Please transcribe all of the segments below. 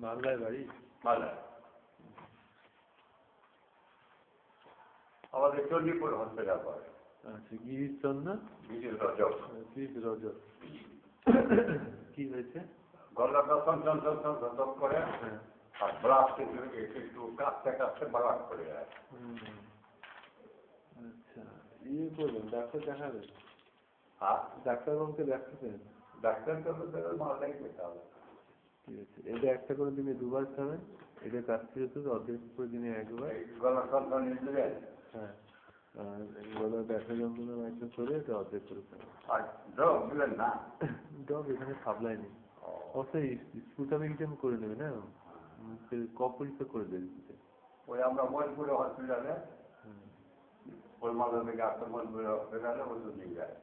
মালদায় বাড়ি? মালদায়। আমাদের চণ্ডীপুর হসপিটাল পড়ে। আচ্ছা, গিরিশচর না? গিরিশ রজক। গিরিশ রজক। কি হয়েছে? গলাটা চঞ্চল করে আর ব্লাস্ট একটু কাঁপতে কাঁপতে বাগান করে যায়। আচ্ছা, ইয়ে করবেন, ডাক্তার দেখাবেন? হ্যাঁ, ডাক্তারবাবুকে দেখাবেন। ডাক্তারকে মালদায় যেতে হবে। ঠিক আছে, এটা একটা করে দিনে 2 বার খাবেন। এটা কাছ থেকে তো অর্ধেক করে দিনে 1 বার। গলার চঞ্চল নিয়ে দেবেন। হ্যাঁ, আর গলার ব্যথা যন্ত্রণা একদম করে এটা অর্ধেক করে খাবেন। আর ড্রপ দিলেন না? ডব এখানে সাপ্লাই নেই। অবশ্যই স্পুটামিকটা করে নেবেন। হ্যাঁ, কফ পরীক্ষা করে দেবেন। ওই আমরা মজপুরে হসপিটালে মালদা থেকে আসতে মজপুরে হসপিটালে ওষুধ নিয়ে যায়।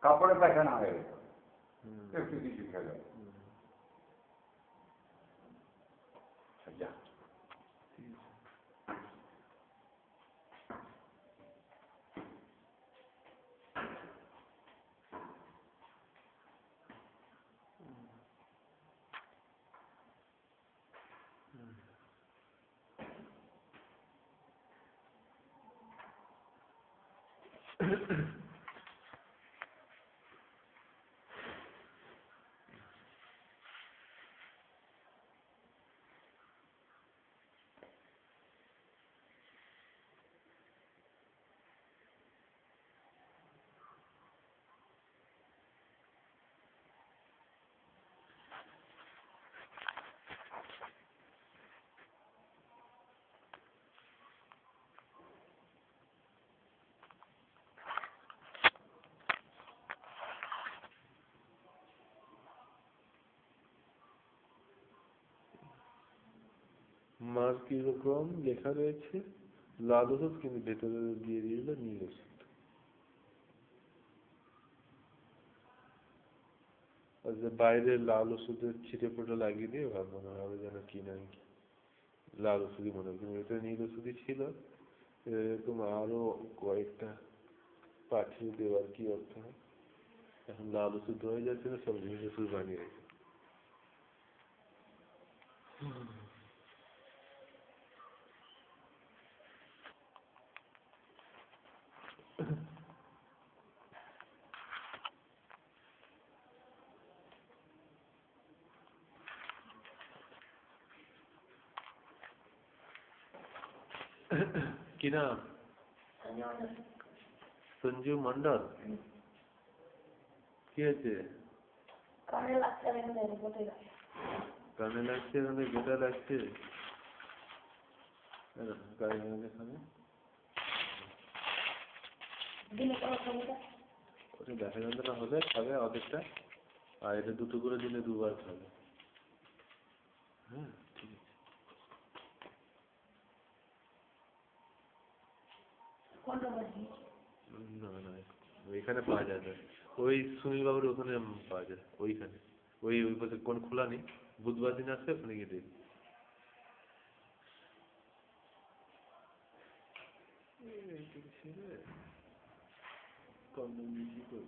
কাপড়ে পায়খানা হয়ে গেছে একটু কিছু খেলে। মার কিরকম লেখা রয়েছে লাল ওষুধ, কিন্তু ভেতরে দিয়ে দিল নীল ওষুধ। আচ্ছা, বাইরে লাল ওষুধের ছিটে ফোটা লাগিয়ে দিয়ে মনে হবে যেন কি না লাল ওষুধই মনে হবে, কিন্তু ভেতরে নীল ওষুধই ছিল। এরকম আরো কয়েকটা পাঠিয়ে দেওয়ার কি অর্থ? এখন লাল ওষুধ হয়ে যাচ্ছে না, সব নীল ওষুধ বানিয়ে রেখে। কি নাম? সঞ্জু মন্ডল। কি হয়েছে? কানে লাগছে, এখানে গোটা লাগছে। ওটা দেখা যন্ত্রণা হলে খাবে অর্ধেকটা, আর এটা 2টো করে দিনে 2 বার খাবে। হ্যাঁ, ঠিক আছে। না না, ওইখানে পাওয়া যায় না। ওই সুনীল বাবুর ওখানে পাওয়া যায়, ওইখানে। ওই পাশে কোন খোলা নেই, বুধবার দিন আসছে, ওখানে গিয়ে দেখি। কম বেশি করে